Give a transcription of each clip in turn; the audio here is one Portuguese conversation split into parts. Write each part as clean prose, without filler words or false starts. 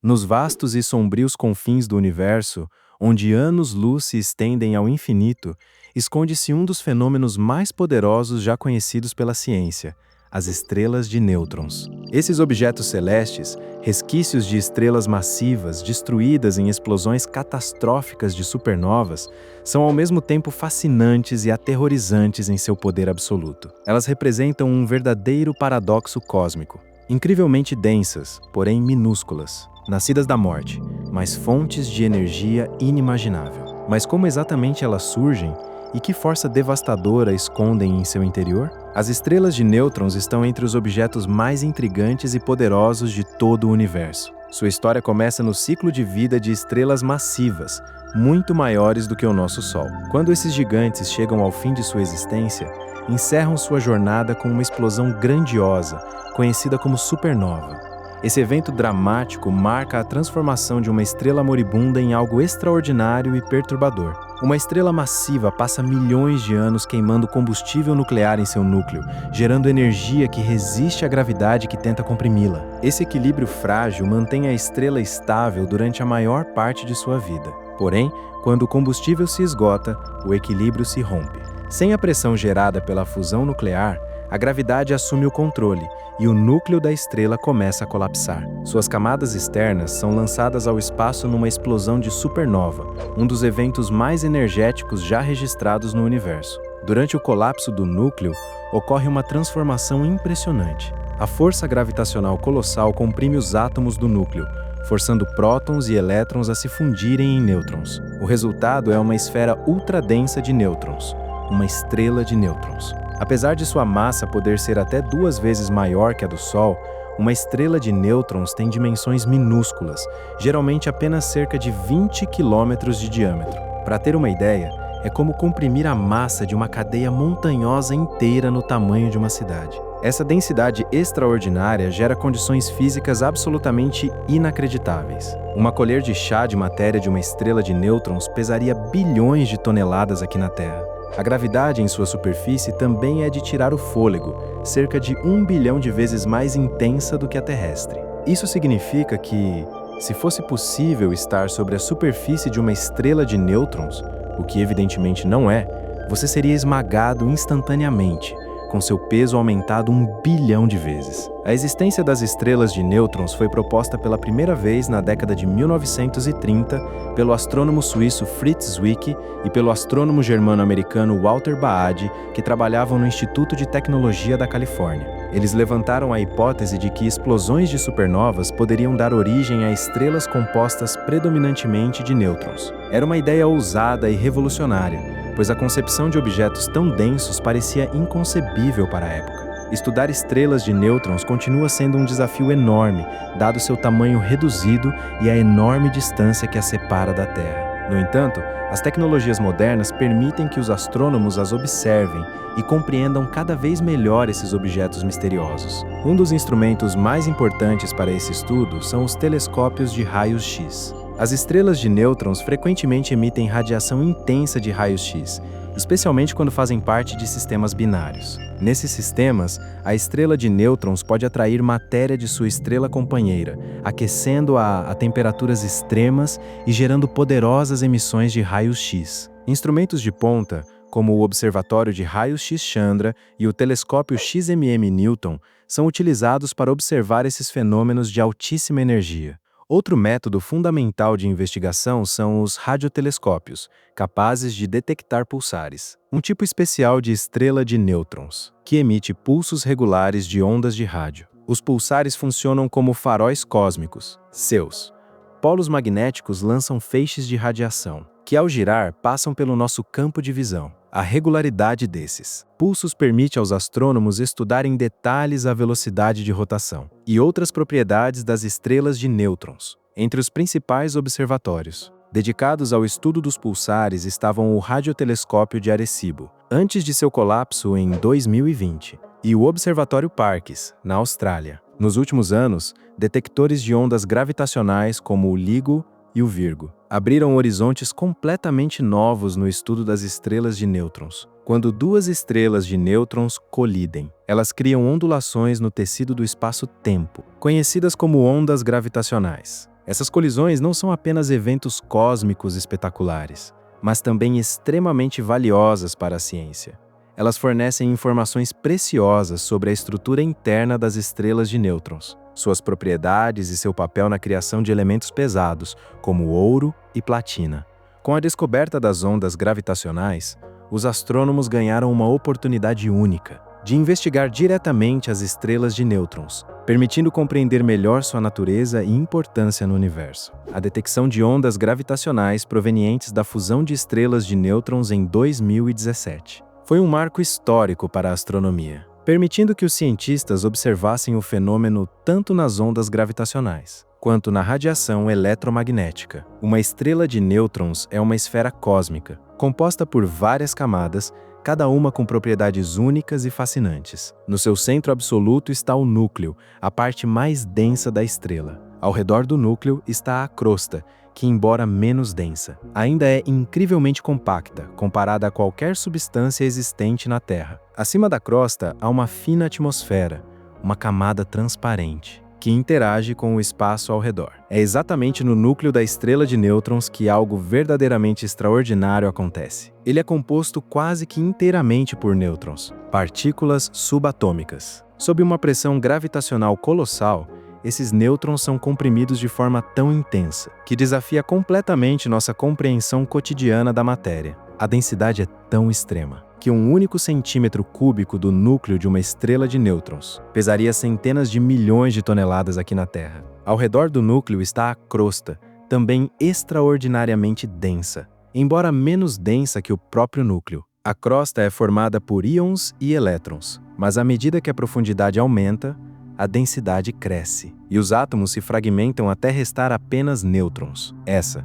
Nos vastos e sombrios confins do universo, onde anos-luz se estendem ao infinito, esconde-se um dos fenômenos mais poderosos já conhecidos pela ciência: as estrelas de nêutrons. Esses objetos celestes, resquícios de estrelas massivas destruídas em explosões catastróficas de supernovas, são ao mesmo tempo fascinantes e aterrorizantes em seu poder absoluto. Elas representam um verdadeiro paradoxo cósmico. Incrivelmente densas, porém minúsculas, nascidas da morte, mas fontes de energia inimaginável. Mas como exatamente elas surgem e que força devastadora escondem em seu interior? As estrelas de nêutrons estão entre os objetos mais intrigantes e poderosos de todo o universo. Sua história começa no ciclo de vida de estrelas massivas, muito maiores do que o nosso Sol. Quando esses gigantes chegam ao fim de sua existência, encerram sua jornada com uma explosão grandiosa, conhecida como supernova. Esse evento dramático marca a transformação de uma estrela moribunda em algo extraordinário e perturbador. Uma estrela massiva passa milhões de anos queimando combustível nuclear em seu núcleo, gerando energia que resiste à gravidade que tenta comprimi-la. Esse equilíbrio frágil mantém a estrela estável durante a maior parte de sua vida. Porém, quando o combustível se esgota, o equilíbrio se rompe. Sem a pressão gerada pela fusão nuclear, a gravidade assume o controle e o núcleo da estrela começa a colapsar. Suas camadas externas são lançadas ao espaço numa explosão de supernova, um dos eventos mais energéticos já registrados no universo. Durante o colapso do núcleo, ocorre uma transformação impressionante. A força gravitacional colossal comprime os átomos do núcleo, forçando prótons e elétrons a se fundirem em nêutrons. O resultado é uma esfera ultradensa de nêutrons, uma estrela de nêutrons. Apesar de sua massa poder ser até 2 vezes maior que a do Sol, uma estrela de nêutrons tem dimensões minúsculas, geralmente apenas cerca de 20 quilômetros de diâmetro. Para ter uma ideia, é como comprimir a massa de uma cadeia montanhosa inteira no tamanho de uma cidade. Essa densidade extraordinária gera condições físicas absolutamente inacreditáveis. Uma colher de chá de matéria de uma estrela de nêutrons pesaria bilhões de toneladas aqui na Terra. A gravidade em sua superfície também é de tirar o fôlego, cerca de 1 bilhão de vezes mais intensa do que a terrestre. Isso significa que, se fosse possível estar sobre a superfície de uma estrela de nêutrons, o que evidentemente não é, você seria esmagado instantaneamente, com seu peso aumentado 1 bilhão de vezes. A existência das estrelas de nêutrons foi proposta pela primeira vez na década de 1930 pelo astrônomo suíço Fritz Zwicky e pelo astrônomo germano-americano Walter Baade, que trabalhavam no Instituto de Tecnologia da Califórnia. Eles levantaram a hipótese de que explosões de supernovas poderiam dar origem a estrelas compostas predominantemente de nêutrons. Era uma ideia ousada e revolucionária, pois a concepção de objetos tão densos parecia inconcebível para a época. Estudar estrelas de nêutrons continua sendo um desafio enorme, dado seu tamanho reduzido e a enorme distância que as separa da Terra. No entanto, as tecnologias modernas permitem que os astrônomos as observem e compreendam cada vez melhor esses objetos misteriosos. Um dos instrumentos mais importantes para esse estudo são os telescópios de raios-x. As estrelas de nêutrons frequentemente emitem radiação intensa de raios-x, especialmente quando fazem parte de sistemas binários. Nesses sistemas, a estrela de nêutrons pode atrair matéria de sua estrela companheira, aquecendo-a a temperaturas extremas e gerando poderosas emissões de raios-x. Instrumentos de ponta, como o Observatório de Raios-X Chandra e o Telescópio XMM Newton, são utilizados para observar esses fenômenos de altíssima energia. Outro método fundamental de investigação são os radiotelescópios, capazes de detectar pulsares, um tipo especial de estrela de nêutrons, que emite pulsos regulares de ondas de rádio. Os pulsares funcionam como faróis cósmicos. Seus polos magnéticos lançam feixes de radiação, que ao girar passam pelo nosso campo de visão. A regularidade desses pulsos permite aos astrônomos estudar em detalhes a velocidade de rotação e outras propriedades das estrelas de nêutrons. Entre os principais observatórios dedicados ao estudo dos pulsares estavam o Radiotelescópio de Arecibo, antes de seu colapso em 2020, e o Observatório Parkes, na Austrália. Nos últimos anos, detectores de ondas gravitacionais como o LIGO e o Virgo abriram horizontes completamente novos no estudo das estrelas de nêutrons. Quando 2 estrelas de nêutrons colidem, elas criam ondulações no tecido do espaço-tempo, conhecidas como ondas gravitacionais. Essas colisões não são apenas eventos cósmicos espetaculares, mas também extremamente valiosas para a ciência. Elas fornecem informações preciosas sobre a estrutura interna das estrelas de nêutrons, suas propriedades e seu papel na criação de elementos pesados, como ouro e platina. Com a descoberta das ondas gravitacionais, os astrônomos ganharam uma oportunidade única de investigar diretamente as estrelas de nêutrons, permitindo compreender melhor sua natureza e importância no universo. A detecção de ondas gravitacionais provenientes da fusão de estrelas de nêutrons em 2017 foi um marco histórico para a astronomia, permitindo que os cientistas observassem o fenômeno tanto nas ondas gravitacionais quanto na radiação eletromagnética. Uma estrela de nêutrons é uma esfera cósmica, composta por várias camadas, cada uma com propriedades únicas e fascinantes. No seu centro absoluto está o núcleo, a parte mais densa da estrela. Ao redor do núcleo está a crosta, que, embora menos densa, ainda é incrivelmente compacta comparada a qualquer substância existente na Terra. Acima da crosta há uma fina atmosfera, uma camada transparente, que interage com o espaço ao redor. É exatamente no núcleo da estrela de nêutrons que algo verdadeiramente extraordinário acontece. Ele é composto quase que inteiramente por nêutrons, partículas subatômicas. Sob uma pressão gravitacional colossal, esses nêutrons são comprimidos de forma tão intensa que desafia completamente nossa compreensão cotidiana da matéria. A densidade é tão extrema que um único centímetro cúbico do núcleo de uma estrela de nêutrons pesaria centenas de milhões de toneladas aqui na Terra. Ao redor do núcleo está a crosta, também extraordinariamente densa, embora menos densa que o próprio núcleo. A crosta é formada por íons e elétrons, mas à medida que a profundidade aumenta, a densidade cresce, e os átomos se fragmentam até restar apenas nêutrons. Essa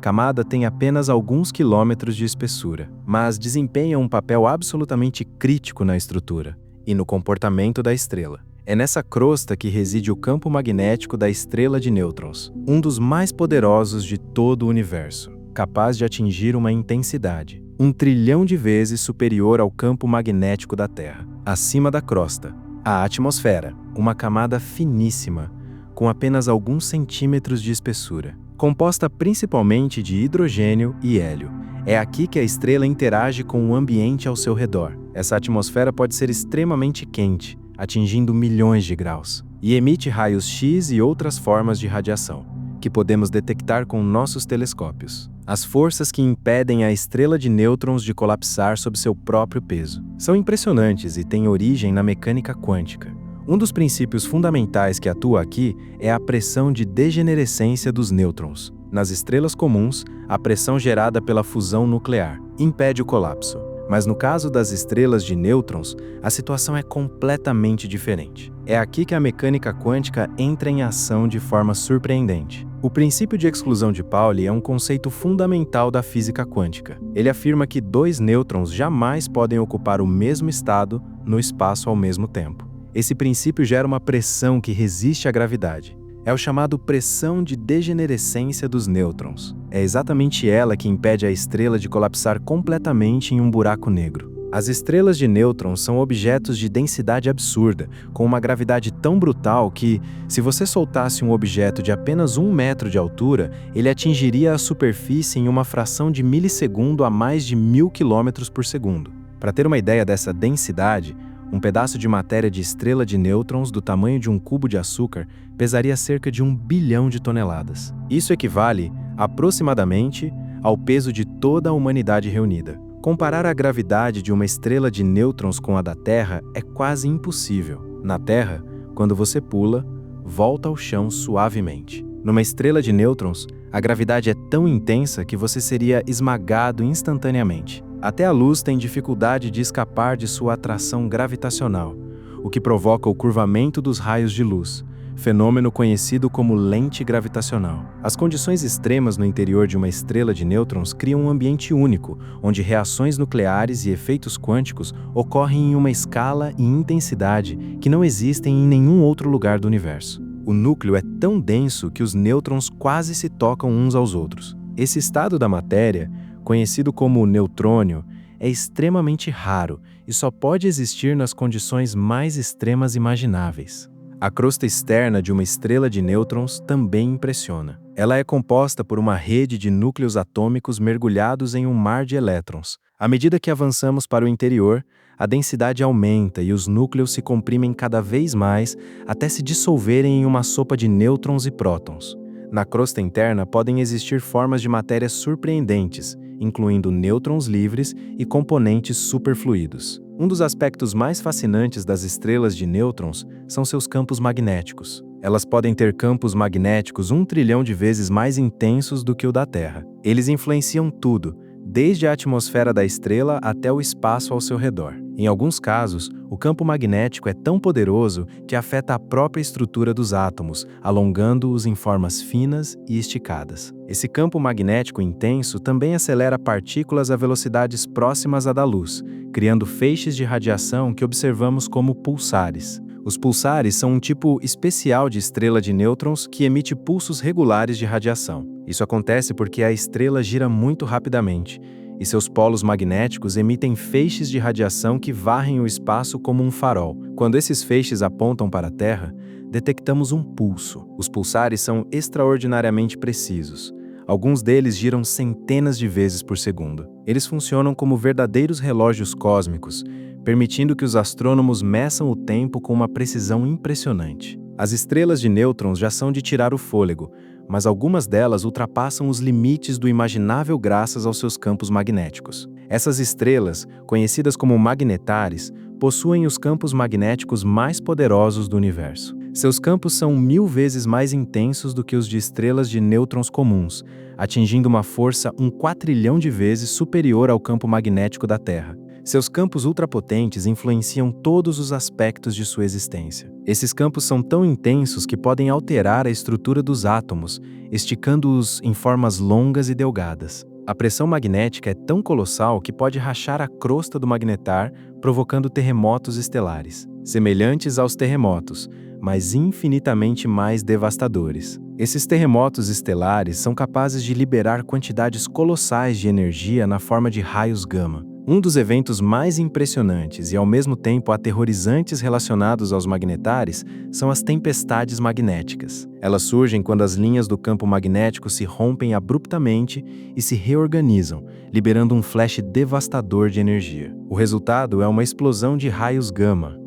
camada tem apenas alguns quilômetros de espessura, mas desempenha um papel absolutamente crítico na estrutura e no comportamento da estrela. É nessa crosta que reside o campo magnético da estrela de nêutrons, um dos mais poderosos de todo o universo, capaz de atingir uma intensidade 1 trilhão de vezes superior ao campo magnético da Terra. Acima da crosta, a atmosfera, uma camada finíssima, com apenas alguns centímetros de espessura, composta principalmente de hidrogênio e hélio. É aqui que a estrela interage com o ambiente ao seu redor. Essa atmosfera pode ser extremamente quente, atingindo milhões de graus, e emite raios X e outras formas de radiação, que podemos detectar com nossos telescópios. As forças que impedem a estrela de nêutrons de colapsar sob seu próprio peso são impressionantes e têm origem na mecânica quântica. Um dos princípios fundamentais que atua aqui é a pressão de degenerescência dos nêutrons. Nas estrelas comuns, a pressão gerada pela fusão nuclear impede o colapso, mas no caso das estrelas de nêutrons, a situação é completamente diferente. É aqui que a mecânica quântica entra em ação de forma surpreendente. O princípio de exclusão de Pauli é um conceito fundamental da física quântica. Ele afirma que dois nêutrons jamais podem ocupar o mesmo estado no espaço ao mesmo tempo. Esse princípio gera uma pressão que resiste à gravidade. É o chamado pressão de degenerescência dos nêutrons. É exatamente ela que impede a estrela de colapsar completamente em um buraco negro. As estrelas de nêutrons são objetos de densidade absurda, com uma gravidade tão brutal que, se você soltasse um objeto de apenas 1 metro de altura, ele atingiria a superfície em uma fração de milissegundo a mais de 1000 km por segundo. Para ter uma ideia dessa densidade, um pedaço de matéria de estrela de nêutrons do tamanho de um cubo de açúcar pesaria cerca de 1 bilhão de toneladas. Isso equivale, aproximadamente, ao peso de toda a humanidade reunida. Comparar a gravidade de uma estrela de nêutrons com a da Terra é quase impossível. Na Terra, quando você pula, volta ao chão suavemente. Numa estrela de nêutrons, a gravidade é tão intensa que você seria esmagado instantaneamente. Até a luz tem dificuldade de escapar de sua atração gravitacional, o que provoca o curvamento dos raios de luz, fenômeno conhecido como lente gravitacional. As condições extremas no interior de uma estrela de nêutrons criam um ambiente único, onde reações nucleares e efeitos quânticos ocorrem em uma escala e intensidade que não existem em nenhum outro lugar do universo. O núcleo é tão denso que os nêutrons quase se tocam uns aos outros. Esse estado da matéria, conhecido como neutrônio, é extremamente raro e só pode existir nas condições mais extremas imagináveis. A crosta externa de uma estrela de nêutrons também impressiona. Ela é composta por uma rede de núcleos atômicos mergulhados em um mar de elétrons. À medida que avançamos para o interior, a densidade aumenta e os núcleos se comprimem cada vez mais até se dissolverem em uma sopa de nêutrons e prótons. Na crosta interna podem existir formas de matéria surpreendentes, incluindo nêutrons livres e componentes superfluidos. Um dos aspectos mais fascinantes das estrelas de nêutrons são seus campos magnéticos. Elas podem ter campos magnéticos 1 trilhão de vezes mais intensos do que o da Terra. Eles influenciam tudo, desde a atmosfera da estrela até o espaço ao seu redor. Em alguns casos, o campo magnético é tão poderoso que afeta a própria estrutura dos átomos, alongando-os em formas finas e esticadas. Esse campo magnético intenso também acelera partículas a velocidades próximas à da luz, criando feixes de radiação que observamos como pulsares. Os pulsares são um tipo especial de estrela de nêutrons que emite pulsos regulares de radiação. Isso acontece porque a estrela gira muito rapidamente, e seus polos magnéticos emitem feixes de radiação que varrem o espaço como um farol. Quando esses feixes apontam para a Terra, detectamos um pulso. Os pulsares são extraordinariamente precisos. Alguns deles giram centenas de vezes por segundo. Eles funcionam como verdadeiros relógios cósmicos, permitindo que os astrônomos meçam o tempo com uma precisão impressionante. As estrelas de nêutrons já são de tirar o fôlego, mas algumas delas ultrapassam os limites do imaginável graças aos seus campos magnéticos. Essas estrelas, conhecidas como magnetares, possuem os campos magnéticos mais poderosos do universo. Seus campos são 1000 vezes mais intensos do que os de estrelas de nêutrons comuns, atingindo uma força 1 quatrilhão de vezes superior ao campo magnético da Terra. Seus campos ultrapotentes influenciam todos os aspectos de sua existência. Esses campos são tão intensos que podem alterar a estrutura dos átomos, esticando-os em formas longas e delgadas. A pressão magnética é tão colossal que pode rachar a crosta do magnetar, provocando terremotos estelares, semelhantes aos terremotos, mas infinitamente mais devastadores. Esses terremotos estelares são capazes de liberar quantidades colossais de energia na forma de raios gama. Um dos eventos mais impressionantes e ao mesmo tempo aterrorizantes relacionados aos magnetares são as tempestades magnéticas. Elas surgem quando as linhas do campo magnético se rompem abruptamente e se reorganizam, liberando um flash devastador de energia. O resultado é uma explosão de raios gama,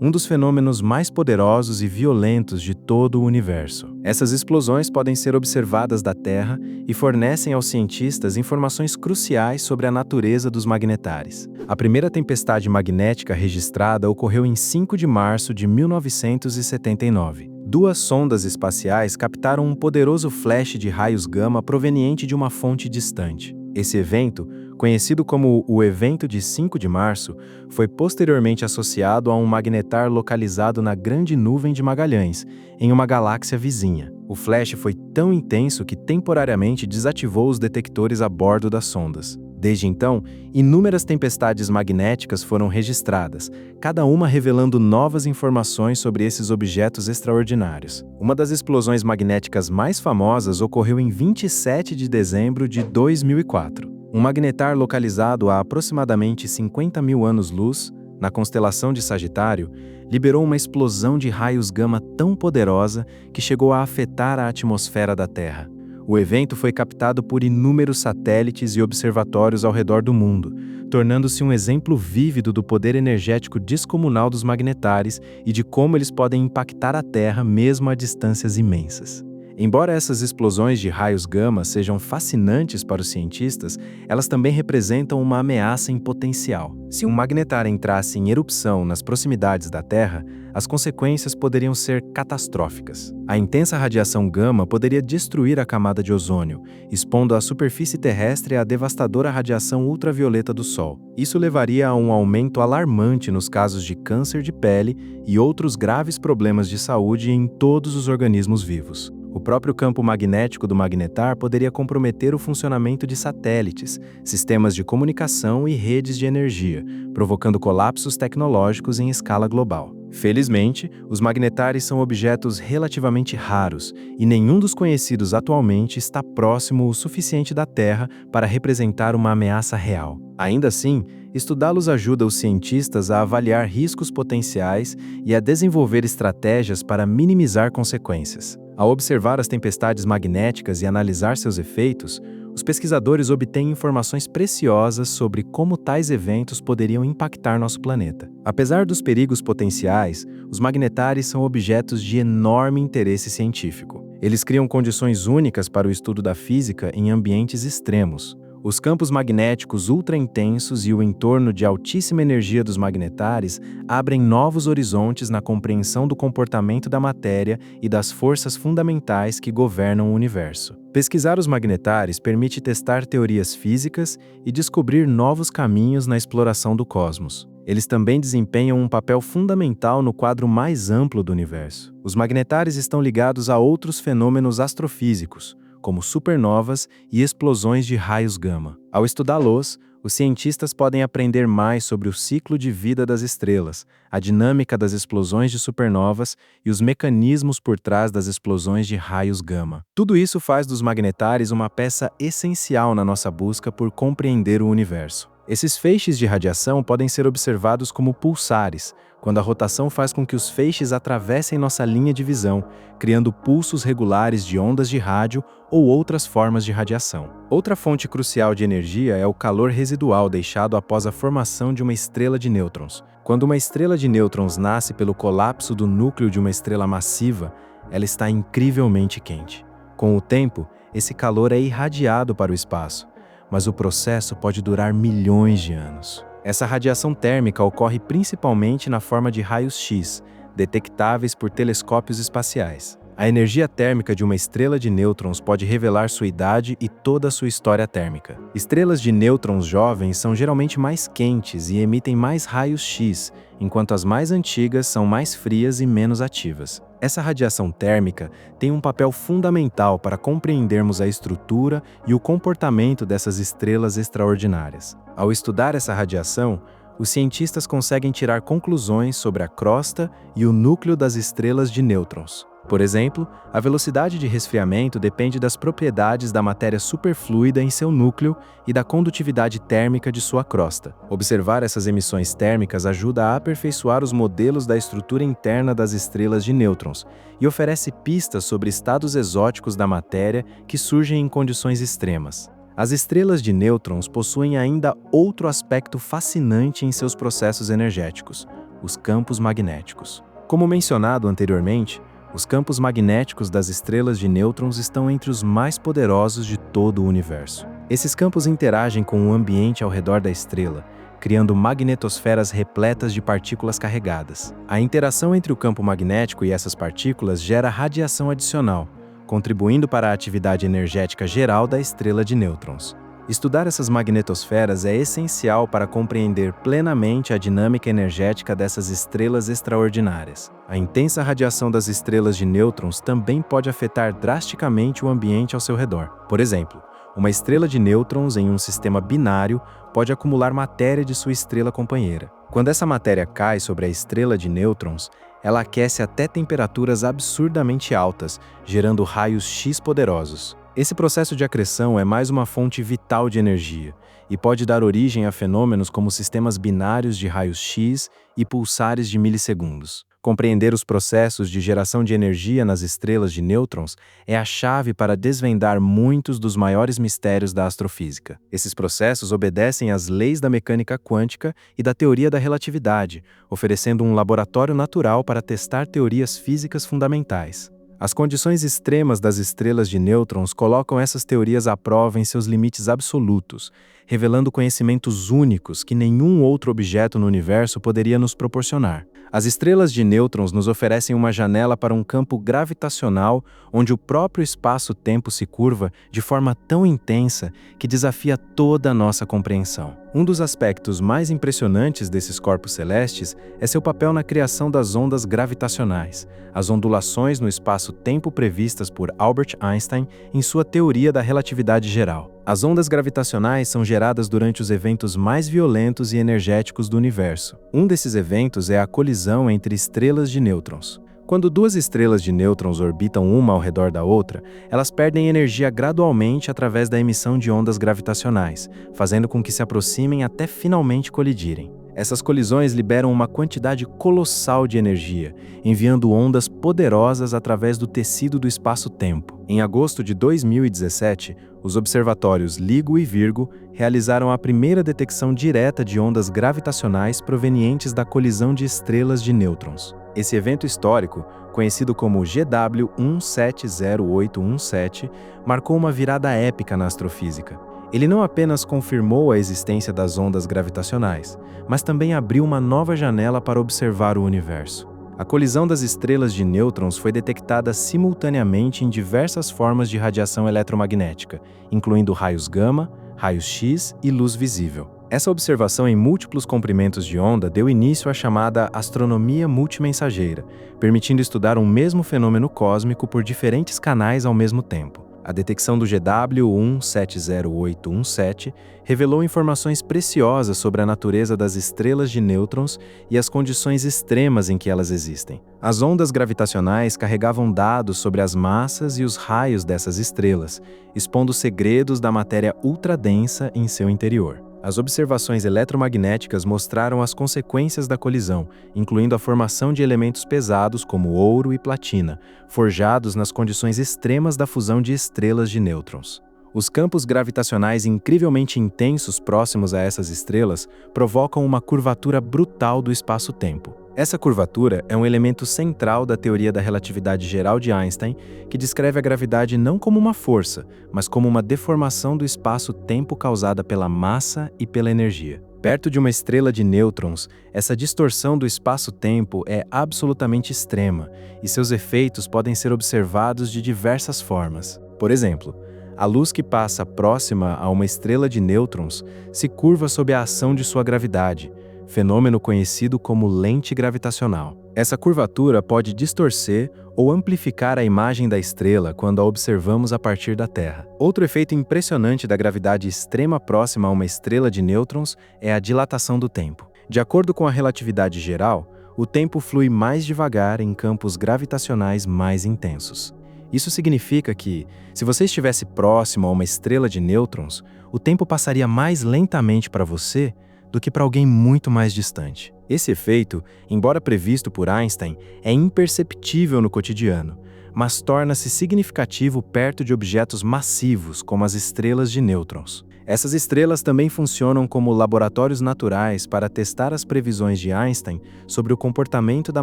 um dos fenômenos mais poderosos e violentos de todo o universo. Essas explosões podem ser observadas da Terra e fornecem aos cientistas informações cruciais sobre a natureza dos magnetares. A primeira tempestade magnética registrada ocorreu em 5 de março de 1979. 2 sondas espaciais captaram um poderoso flash de raios gama proveniente de uma fonte distante. Esse evento, conhecido como o Evento de 5 de março, foi posteriormente associado a um magnetar localizado na Grande Nuvem de Magalhães, em uma galáxia vizinha. O flash foi tão intenso que temporariamente desativou os detectores a bordo das sondas. Desde então, inúmeras tempestades magnéticas foram registradas, cada uma revelando novas informações sobre esses objetos extraordinários. Uma das explosões magnéticas mais famosas ocorreu em 27 de dezembro de 2004. Um magnetar localizado a aproximadamente 50 mil anos-luz, na constelação de Sagitário, liberou uma explosão de raios gama tão poderosa que chegou a afetar a atmosfera da Terra. O evento foi captado por inúmeros satélites e observatórios ao redor do mundo, tornando-se um exemplo vívido do poder energético descomunal dos magnetares e de como eles podem impactar a Terra mesmo a distâncias imensas. Embora essas explosões de raios gama sejam fascinantes para os cientistas, elas também representam uma ameaça em potencial. Se um magnetar entrasse em erupção nas proximidades da Terra, as consequências poderiam ser catastróficas. A intensa radiação gama poderia destruir a camada de ozônio, expondo a superfície terrestre à devastadora radiação ultravioleta do Sol. Isso levaria a um aumento alarmante nos casos de câncer de pele e outros graves problemas de saúde em todos os organismos vivos. O próprio campo magnético do magnetar poderia comprometer o funcionamento de satélites, sistemas de comunicação e redes de energia, provocando colapsos tecnológicos em escala global. Felizmente, os magnetários são objetos relativamente raros e nenhum dos conhecidos atualmente está próximo o suficiente da Terra para representar uma ameaça real. Ainda assim, estudá-los ajuda os cientistas a avaliar riscos potenciais e a desenvolver estratégias para minimizar consequências. Ao observar as tempestades magnéticas e analisar seus efeitos, os pesquisadores obtêm informações preciosas sobre como tais eventos poderiam impactar nosso planeta. Apesar dos perigos potenciais, os magnetários são objetos de enorme interesse científico. Eles criam condições únicas para o estudo da física em ambientes extremos. Os campos magnéticos ultra-intensos e o entorno de altíssima energia dos magnetários abrem novos horizontes na compreensão do comportamento da matéria e das forças fundamentais que governam o universo. Pesquisar os magnetários permite testar teorias físicas e descobrir novos caminhos na exploração do cosmos. Eles também desempenham um papel fundamental no quadro mais amplo do universo. Os magnetários estão ligados a outros fenômenos astrofísicos, como supernovas e explosões de raios gama. Ao estudá-los, os cientistas podem aprender mais sobre o ciclo de vida das estrelas, a dinâmica das explosões de supernovas e os mecanismos por trás das explosões de raios gama. Tudo isso faz dos magnetários uma peça essencial na nossa busca por compreender o universo. Esses feixes de radiação podem ser observados como pulsares, quando a rotação faz com que os feixes atravessem nossa linha de visão, criando pulsos regulares de ondas de rádio ou outras formas de radiação. Outra fonte crucial de energia é o calor residual deixado após a formação de uma estrela de nêutrons. Quando uma estrela de nêutrons nasce pelo colapso do núcleo de uma estrela massiva, ela está incrivelmente quente. Com o tempo, esse calor é irradiado para o espaço, mas o processo pode durar milhões de anos. Essa radiação térmica ocorre principalmente na forma de raios-X, detectáveis por telescópios espaciais. A energia térmica de uma estrela de nêutrons pode revelar sua idade e toda a sua história térmica. Estrelas de nêutrons jovens são geralmente mais quentes e emitem mais raios-X, enquanto as mais antigas são mais frias e menos ativas. Essa radiação térmica tem um papel fundamental para compreendermos a estrutura e o comportamento dessas estrelas extraordinárias. Ao estudar essa radiação, os cientistas conseguem tirar conclusões sobre a crosta e o núcleo das estrelas de nêutrons. Por exemplo, a velocidade de resfriamento depende das propriedades da matéria superfluida em seu núcleo e da condutividade térmica de sua crosta. Observar essas emissões térmicas ajuda a aperfeiçoar os modelos da estrutura interna das estrelas de nêutrons e oferece pistas sobre estados exóticos da matéria que surgem em condições extremas. As estrelas de nêutrons possuem ainda outro aspecto fascinante em seus processos energéticos: os campos magnéticos. Como mencionado anteriormente, os campos magnéticos das estrelas de nêutrons estão entre os mais poderosos de todo o universo. Esses campos interagem com o ambiente ao redor da estrela, criando magnetosferas repletas de partículas carregadas. A interação entre o campo magnético e essas partículas gera radiação adicional, contribuindo para a atividade energética geral da estrela de nêutrons. Estudar essas magnetosferas é essencial para compreender plenamente a dinâmica energética dessas estrelas extraordinárias. A intensa radiação das estrelas de nêutrons também pode afetar drasticamente o ambiente ao seu redor. Por exemplo, uma estrela de nêutrons em um sistema binário pode acumular matéria de sua estrela companheira. Quando essa matéria cai sobre a estrela de nêutrons, ela aquece até temperaturas absurdamente altas, gerando raios X poderosos. Esse processo de acreção é mais uma fonte vital de energia e pode dar origem a fenômenos como sistemas binários de raios X e pulsares de milissegundos. Compreender os processos de geração de energia nas estrelas de nêutrons é a chave para desvendar muitos dos maiores mistérios da astrofísica. Esses processos obedecem às leis da mecânica quântica e da teoria da relatividade, oferecendo um laboratório natural para testar teorias físicas fundamentais. As condições extremas das estrelas de nêutrons colocam essas teorias à prova em seus limites absolutos, revelando conhecimentos únicos que nenhum outro objeto no universo poderia nos proporcionar. As estrelas de nêutrons nos oferecem uma janela para um campo gravitacional onde o próprio espaço-tempo se curva de forma tão intensa que desafia toda a nossa compreensão. Um dos aspectos mais impressionantes desses corpos celestes é seu papel na criação das ondas gravitacionais, as ondulações no espaço-tempo previstas por Albert Einstein em sua teoria da relatividade geral. As ondas gravitacionais são geradas durante os eventos mais violentos e energéticos do universo. Um desses eventos é a colisão entre estrelas de nêutrons. Quando duas estrelas de nêutrons orbitam uma ao redor da outra, elas perdem energia gradualmente através da emissão de ondas gravitacionais, fazendo com que se aproximem até finalmente colidirem. Essas colisões liberam uma quantidade colossal de energia, enviando ondas poderosas através do tecido do espaço-tempo. Em agosto de 2017, os observatórios LIGO e Virgo realizaram a primeira detecção direta de ondas gravitacionais provenientes da colisão de estrelas de nêutrons. Esse evento histórico, conhecido como GW 170817, marcou uma virada épica na astrofísica. Ele não apenas confirmou a existência das ondas gravitacionais, mas também abriu uma nova janela para observar o universo. A colisão das estrelas de nêutrons foi detectada simultaneamente em diversas formas de radiação eletromagnética, incluindo raios gama, raios X e luz visível. Essa observação em múltiplos comprimentos de onda deu início à chamada astronomia multimensageira, permitindo estudar um mesmo fenômeno cósmico por diferentes canais ao mesmo tempo. A detecção do GW 170817 revelou informações preciosas sobre a natureza das estrelas de nêutrons e as condições extremas em que elas existem. As ondas gravitacionais carregavam dados sobre as massas e os raios dessas estrelas, expondo segredos da matéria ultradensa em seu interior. As observações eletromagnéticas mostraram as consequências da colisão, incluindo a formação de elementos pesados como ouro e platina, forjados nas condições extremas da fusão de estrelas de nêutrons. Os campos gravitacionais incrivelmente intensos próximos a essas estrelas provocam uma curvatura brutal do espaço-tempo. Essa curvatura é um elemento central da teoria da relatividade geral de Einstein, que descreve a gravidade não como uma força, mas como uma deformação do espaço-tempo causada pela massa e pela energia. Perto de uma estrela de nêutrons, essa distorção do espaço-tempo é absolutamente extrema, e seus efeitos podem ser observados de diversas formas. Por exemplo, a luz que passa próxima a uma estrela de nêutrons se curva sob a ação de sua gravidade, fenômeno conhecido como lente gravitacional. Essa curvatura pode distorcer ou amplificar a imagem da estrela quando a observamos a partir da Terra. Outro efeito impressionante da gravidade extrema próxima a uma estrela de nêutrons é a dilatação do tempo. De acordo com a relatividade geral, o tempo flui mais devagar em campos gravitacionais mais intensos. Isso significa que, se você estivesse próximo a uma estrela de nêutrons, o tempo passaria mais lentamente para você do que para alguém muito mais distante. Esse efeito, embora previsto por Einstein, é imperceptível no cotidiano, mas torna-se significativo perto de objetos massivos, como as estrelas de nêutrons. Essas estrelas também funcionam como laboratórios naturais para testar as previsões de Einstein sobre o comportamento da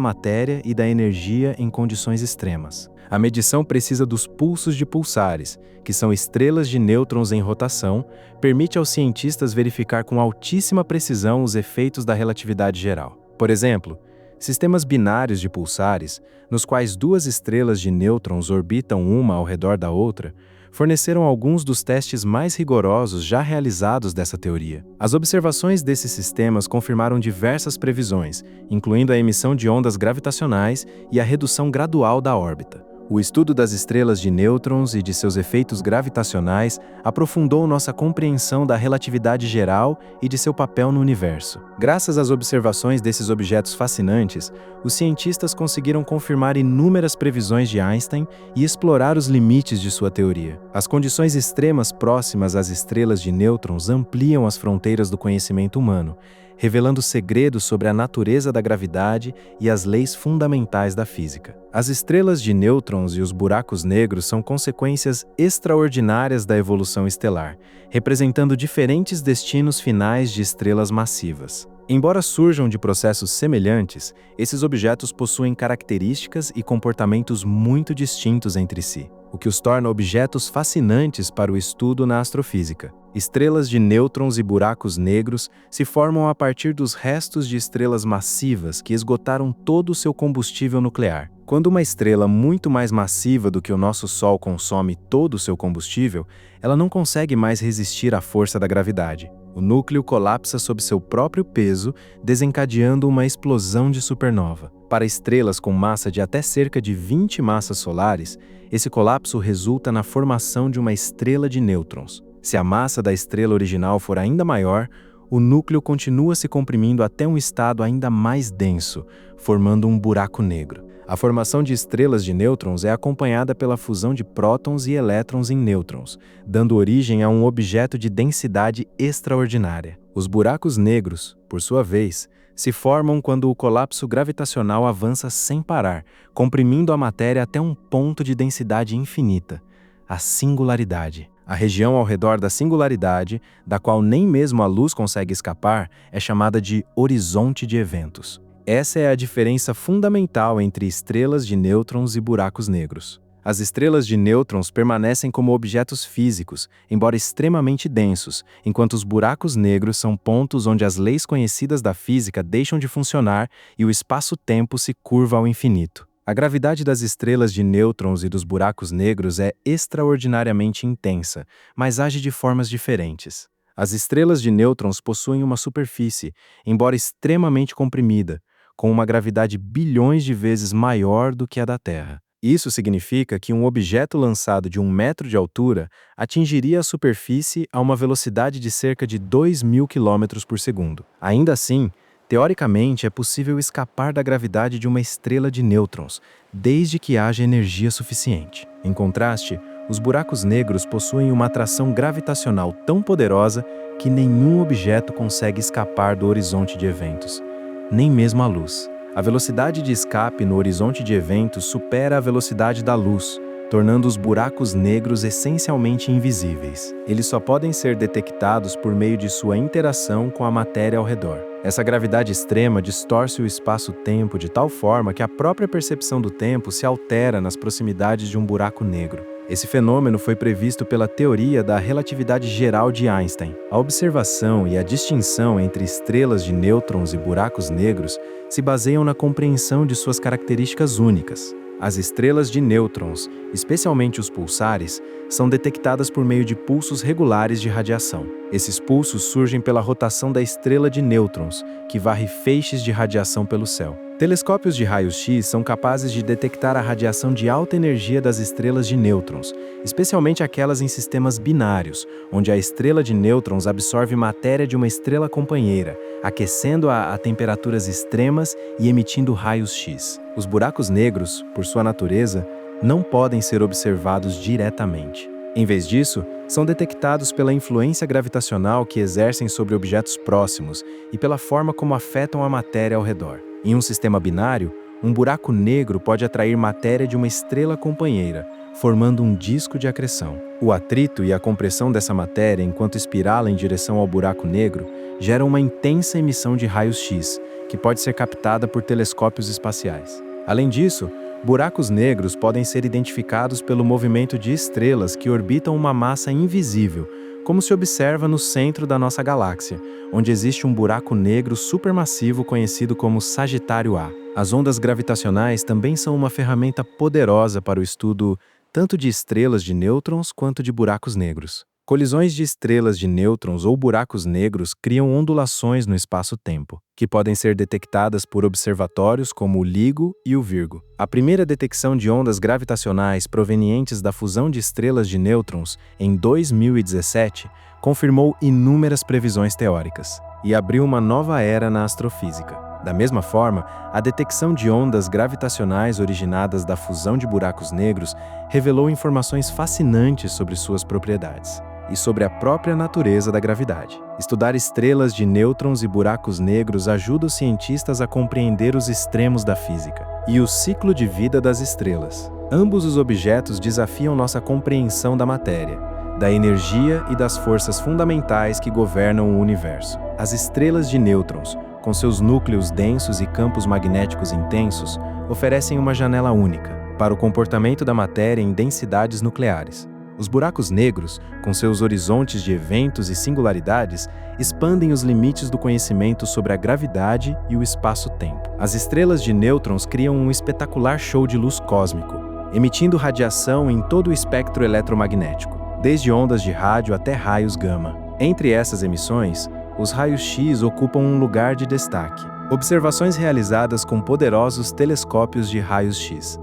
matéria e da energia em condições extremas. A medição precisa dos pulsos de pulsares, que são estrelas de nêutrons em rotação, permite aos cientistas verificar com altíssima precisão os efeitos da relatividade geral. Por exemplo, sistemas binários de pulsares, nos quais duas estrelas de nêutrons orbitam uma ao redor da outra, forneceram alguns dos testes mais rigorosos já realizados dessa teoria. As observações desses sistemas confirmaram diversas previsões, incluindo a emissão de ondas gravitacionais e a redução gradual da órbita. O estudo das estrelas de nêutrons e de seus efeitos gravitacionais aprofundou nossa compreensão da relatividade geral e de seu papel no universo. Graças às observações desses objetos fascinantes, os cientistas conseguiram confirmar inúmeras previsões de Einstein e explorar os limites de sua teoria. As condições extremas próximas às estrelas de nêutrons ampliam as fronteiras do conhecimento humano, revelando segredos sobre a natureza da gravidade e as leis fundamentais da física. As estrelas de nêutrons e os buracos negros são consequências extraordinárias da evolução estelar, representando diferentes destinos finais de estrelas massivas. Embora surjam de processos semelhantes, esses objetos possuem características e comportamentos muito distintos entre si, o que os torna objetos fascinantes para o estudo na astrofísica. Estrelas de nêutrons e buracos negros se formam a partir dos restos de estrelas massivas que esgotaram todo o seu combustível nuclear. Quando uma estrela muito mais massiva do que o nosso Sol consome todo o seu combustível, ela não consegue mais resistir à força da gravidade. O núcleo colapsa sob seu próprio peso, desencadeando uma explosão de supernova. Para estrelas com massa de até cerca de 20 massas solares, esse colapso resulta na formação de uma estrela de nêutrons. Se a massa da estrela original for ainda maior, o núcleo continua se comprimindo até um estado ainda mais denso, formando um buraco negro. A formação de estrelas de nêutrons é acompanhada pela fusão de prótons e elétrons em nêutrons, dando origem a um objeto de densidade extraordinária. Os buracos negros, por sua vez, se formam quando o colapso gravitacional avança sem parar, comprimindo a matéria até um ponto de densidade infinita, a singularidade. A região ao redor da singularidade, da qual nem mesmo a luz consegue escapar, é chamada de horizonte de eventos. Essa é a diferença fundamental entre estrelas de nêutrons e buracos negros. As estrelas de nêutrons permanecem como objetos físicos, embora extremamente densos, enquanto os buracos negros são pontos onde as leis conhecidas da física deixam de funcionar e o espaço-tempo se curva ao infinito. A gravidade das estrelas de nêutrons e dos buracos negros é extraordinariamente intensa, mas age de formas diferentes. As estrelas de nêutrons possuem uma superfície, embora extremamente comprimida, com uma gravidade bilhões de vezes maior do que a da Terra. Isso significa que um objeto lançado de 1 metro de altura atingiria a superfície a uma velocidade de cerca de 2.000 km por segundo. Ainda assim, teoricamente é possível escapar da gravidade de uma estrela de nêutrons, desde que haja energia suficiente. Em contraste, os buracos negros possuem uma atração gravitacional tão poderosa que nenhum objeto consegue escapar do horizonte de eventos, nem mesmo a luz. A velocidade de escape no horizonte de eventos supera a velocidade da luz, tornando os buracos negros essencialmente invisíveis. Eles só podem ser detectados por meio de sua interação com a matéria ao redor. Essa gravidade extrema distorce o espaço-tempo de tal forma que a própria percepção do tempo se altera nas proximidades de um buraco negro. Esse fenômeno foi previsto pela teoria da relatividade geral de Einstein. A observação e a distinção entre estrelas de nêutrons e buracos negros se baseiam na compreensão de suas características únicas. As estrelas de nêutrons, especialmente os pulsares, são detectadas por meio de pulsos regulares de radiação. Esses pulsos surgem pela rotação da estrela de nêutrons, que varre feixes de radiação pelo céu. Telescópios de raios-x são capazes de detectar a radiação de alta energia das estrelas de nêutrons, especialmente aquelas em sistemas binários, onde a estrela de nêutrons absorve matéria de uma estrela companheira, aquecendo-a a temperaturas extremas e emitindo raios-x. Os buracos negros, por sua natureza, não podem ser observados diretamente. Em vez disso, são detectados pela influência gravitacional que exercem sobre objetos próximos e pela forma como afetam a matéria ao redor. Em um sistema binário, um buraco negro pode atrair matéria de uma estrela companheira, formando um disco de acreção. O atrito e a compressão dessa matéria enquanto espirala em direção ao buraco negro geram uma intensa emissão de raios-x, que pode ser captada por telescópios espaciais. Além disso, buracos negros podem ser identificados pelo movimento de estrelas que orbitam uma massa invisível, como se observa no centro da nossa galáxia, onde existe um buraco negro supermassivo conhecido como Sagitário A. As ondas gravitacionais também são uma ferramenta poderosa para o estudo tanto de estrelas de nêutrons quanto de buracos negros. Colisões de estrelas de nêutrons ou buracos negros criam ondulações no espaço-tempo, que podem ser detectadas por observatórios como o LIGO e o Virgo. A primeira detecção de ondas gravitacionais provenientes da fusão de estrelas de nêutrons, em 2017, confirmou inúmeras previsões teóricas e abriu uma nova era na astrofísica. Da mesma forma, a detecção de ondas gravitacionais originadas da fusão de buracos negros revelou informações fascinantes sobre suas propriedades e sobre a própria natureza da gravidade. Estudar estrelas de nêutrons e buracos negros ajuda os cientistas a compreender os extremos da física e o ciclo de vida das estrelas. Ambos os objetos desafiam nossa compreensão da matéria, da energia e das forças fundamentais que governam o universo. As estrelas de nêutrons, com seus núcleos densos e campos magnéticos intensos, oferecem uma janela única para o comportamento da matéria em densidades nucleares. Os buracos negros, com seus horizontes de eventos e singularidades, expandem os limites do conhecimento sobre a gravidade e o espaço-tempo. As estrelas de nêutrons criam um espetacular show de luz cósmico, emitindo radiação em todo o espectro eletromagnético, desde ondas de rádio até raios gama. Entre essas emissões, os raios-X ocupam um lugar de destaque. Observações realizadas com poderosos telescópios de raios-X,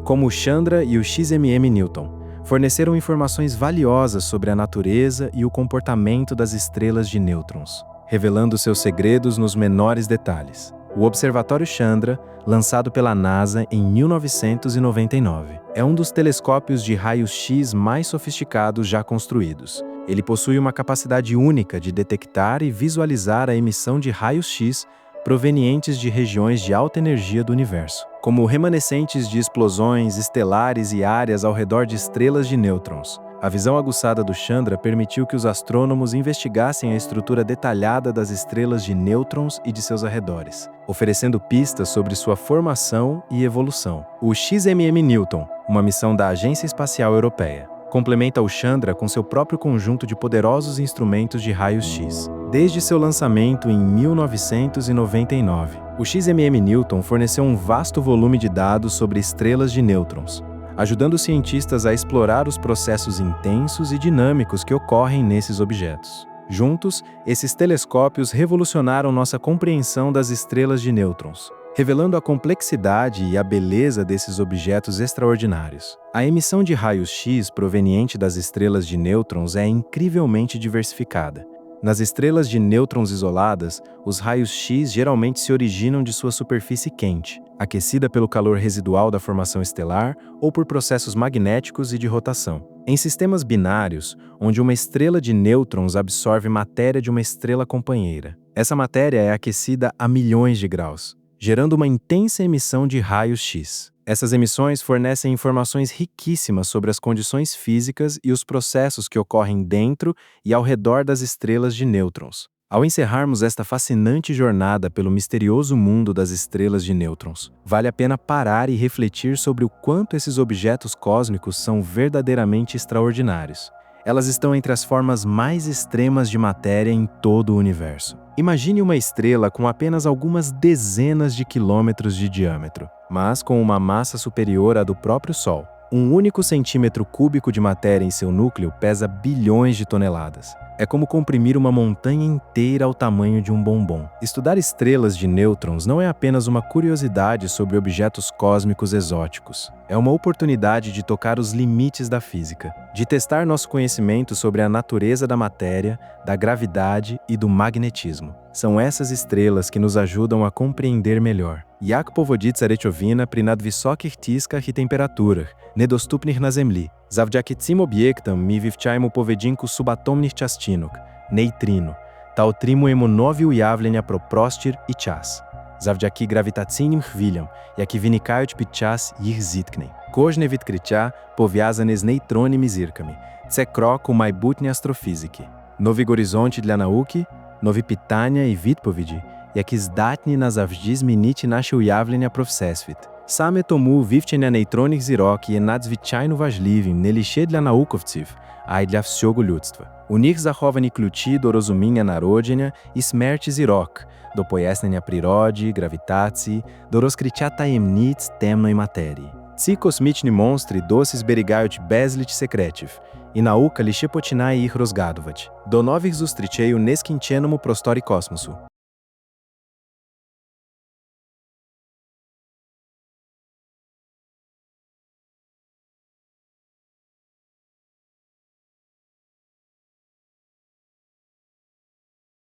como o Chandra e o XMM Newton, forneceram informações valiosas sobre a natureza e o comportamento das estrelas de nêutrons, revelando seus segredos nos menores detalhes. O Observatório Chandra, lançado pela NASA em 1999, é um dos telescópios de raios-X mais sofisticados já construídos. Ele possui uma capacidade única de detectar e visualizar a emissão de raios-X provenientes de regiões de alta energia do universo, como remanescentes de explosões estelares e áreas ao redor de estrelas de nêutrons. A visão aguçada do Chandra permitiu que os astrônomos investigassem a estrutura detalhada das estrelas de nêutrons e de seus arredores, oferecendo pistas sobre sua formação e evolução. O XMM Newton, uma missão da Agência Espacial Europeia, complementa o Chandra com seu próprio conjunto de poderosos instrumentos de raios-X. Desde seu lançamento em 1999, o XMM Newton forneceu um vasto volume de dados sobre estrelas de nêutrons, ajudando cientistas a explorar os processos intensos e dinâmicos que ocorrem nesses objetos. Juntos, esses telescópios revolucionaram nossa compreensão das estrelas de nêutrons, revelando a complexidade e a beleza desses objetos extraordinários. A emissão de raios-X proveniente das estrelas de nêutrons é incrivelmente diversificada. Nas estrelas de nêutrons isoladas, os raios-X geralmente se originam de sua superfície quente, aquecida pelo calor residual da formação estelar ou por processos magnéticos e de rotação. Em sistemas binários, onde uma estrela de nêutrons absorve matéria de uma estrela companheira, essa matéria é aquecida a milhões de graus, gerando uma intensa emissão de raios-X. Essas emissões fornecem informações riquíssimas sobre as condições físicas e os processos que ocorrem dentro e ao redor das estrelas de nêutrons. Ao encerrarmos esta fascinante jornada pelo misterioso mundo das estrelas de nêutrons, vale a pena parar e refletir sobre o quanto esses objetos cósmicos são verdadeiramente extraordinários. Elas estão entre as formas mais extremas de matéria em todo o universo. Imagine uma estrela com apenas algumas dezenas de quilômetros de diâmetro, mas com uma massa superior à do próprio Sol. Um único centímetro cúbico de matéria em seu núcleo pesa bilhões de toneladas. É como comprimir uma montanha inteira ao tamanho de um bombom. Estudar estrelas de nêutrons não é apenas uma curiosidade sobre objetos cósmicos exóticos. É uma oportunidade de tocar os limites da física, de testar nosso conhecimento sobre a natureza da matéria, da gravidade e do magnetismo. São essas estrelas que nos ajudam a compreender melhor. Jak powodиться rечовина при надвисоких тисках і температурах, недоступних на Землі. Завдяки цим об'єктам ми вивчаємо поведінку субатомних частинок, нейтрино, та отримуємо нові уявлення про простір і час. Завдяки гравітаційним хвилям, які виникають під час їх зіткнень. Кожне відкриття пов'язане з нейтронними зірками. Це крок у майбутнє астрофізики. Нові горизонти для науки, нові питання і відповіді, які здатні назавжди змінити наші уявлення про Всесвіт. Саме тому вивчення нейтронних зірок є надзвичайно важливим не лише для науковців, а й для всього людства. У них заховані ключі до розуміння народження і смерті зірок, до пояснення природи, гравітації, до розкриття таємниць темної матерії. Ці космічні монстри досі зберігають безліч секретів, і наука лише починає їх розгадувати. До нових зустрічей у нескінченому просторі космосу.